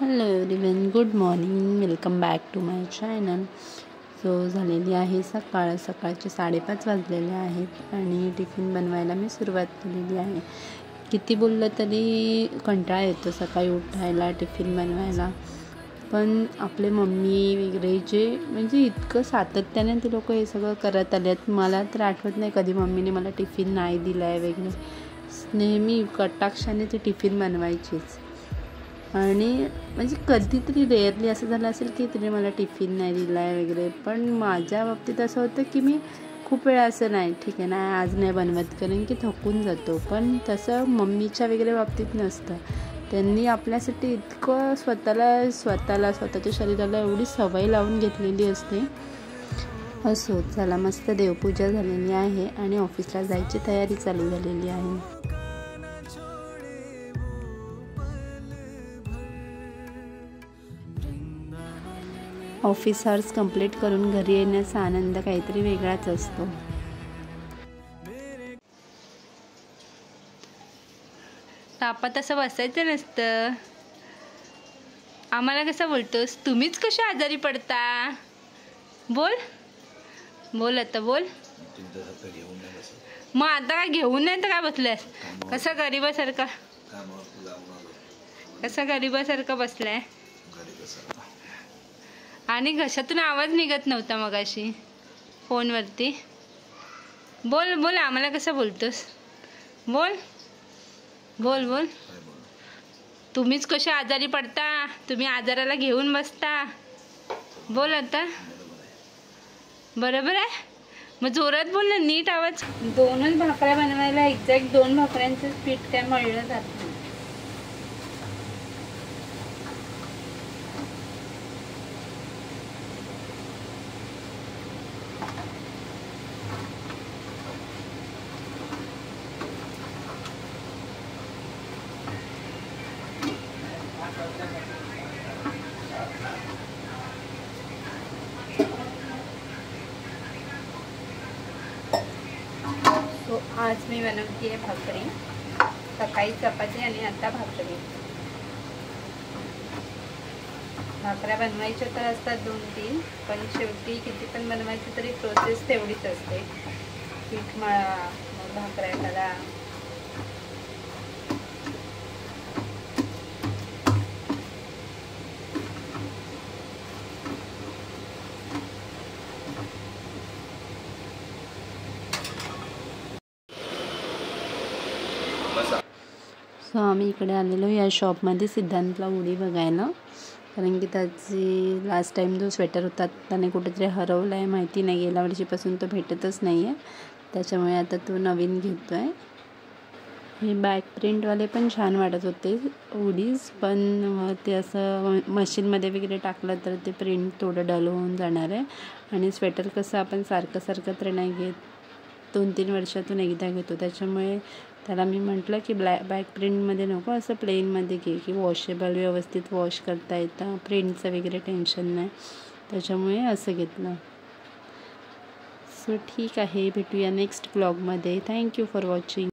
Hello everyone, good morning. Welcome back to my channel. So झालेली आहे सकाळचे 5:30 वाजलेले आहेत आणि टिफिन बनवायला मी सुरुवात केलेली आहे. किती बोललं तरी कंटाळा येतो सकाळी उठायला, टिफिन बनवायला. पण आपले मम्मी वगैरे जे म्हणजे इतकं सातत्याने ते लोक हे सगळं करत आले आहेत. मला तर आठवत नाही कधी मम्मीने मला टिफिन नाही दिला आहे वगैरे. नेहमी कटाक्षाने ती टिफिन बनवायचीच. आणि म्हणजे कधीतरी रेअरली असं झालं असेल की तिने मला टिफिन नाही दिला आहे वगैरे. पण माझ्या बाबतीत असं होतं की मी खूप वेळा असं नाही, ठीक आहे नाही आज नाही बनवत कारण की थकून जातो. पण तसं मम्मीच्या वगैरे बाबतीत नसतं. त्यांनी आपल्यासाठी इतकं स्वतःच्या शरीराला एवढी सवय लावून घेतलेली असते. असो, चला मस्त देवपूजा झालेली आहे आणि ऑफिसला जायची तयारी चालू झालेली आहे. ऑफिस आवर्स कंप्लीट करून घरी येण्याचा आनंद काहीतरी वेगळाच असतो. तापात असं बसायचं नसतं. आम्हाला कसं बोलतोस? तुम्हीच कशी आजारी पडता? बोल बोल आता बोल. मग आता काय घेऊन नाही तर काय बसल्यास? कसं गरीबासारखं बसलाय आणि घशातून आवाज निघत नव्हता मगाशी फोनवरती. बोल बोल, आम्हाला कसं बोलतोस? बोल बोल बोल. तुम्हीच कसे आजारी पडता, तुम्ही आजाराला घेऊन बसता. बोल आता. बरोबर आहे. मग जोरात बोल ना, नीट आवाज. 2च भाकऱ्या बनवायला एक्झॅक्ट 2 भाकऱ्यांचं पीठ काय मळलं जात नाही. तो आज मी बनवते आहे भाकरी. सकाळी चपाती आणि आता भाकरी. भाकऱ्या बनवायच्या तर असतात 2-3, पण शेवटी किती पण बनवायची तरी प्रोसेस तेवढीच असते. पीठ मळा, मग भाकऱ्या करा. सो आम्ही इकडे आलेलो या शॉपमध्ये सिद्धांतला उडी बघायला. कारण की त्याची लास्ट टाईम जो स्वेटर होता त्याने कुठेतरी हरवला आहे, माहिती नाही. गेल्या वर्षीपासून तो भेटतच नाही आहे. त्याच्यामुळे आता तो नवीन घेतो आहे. हे बॅक प्रिंटवाले पण छान वाटत होते उडीज, पण ते असं मशीनमध्ये वगैरे टाकलं तर ते प्रिंट थोडं डल होऊन जाणार आहे. आणि स्वेटर कसं आपण सारखं तर नाही घेत, 2-3 वर्षातून एकदा घेतो. त्याच्यामुळे त्याला मी म्हटलं की बॅक प्रिंटमध्ये नको, असं प्लेनमध्ये घे की वॉशेबल, व्यवस्थित वॉश करता येतं, प्रिंटचं वगैरे टेन्शन नाही. त्याच्यामुळे असं घेतलं. सो ठीक आहे, भेटूया नेक्स्ट ब्लॉगमध्ये. Thank you for watching.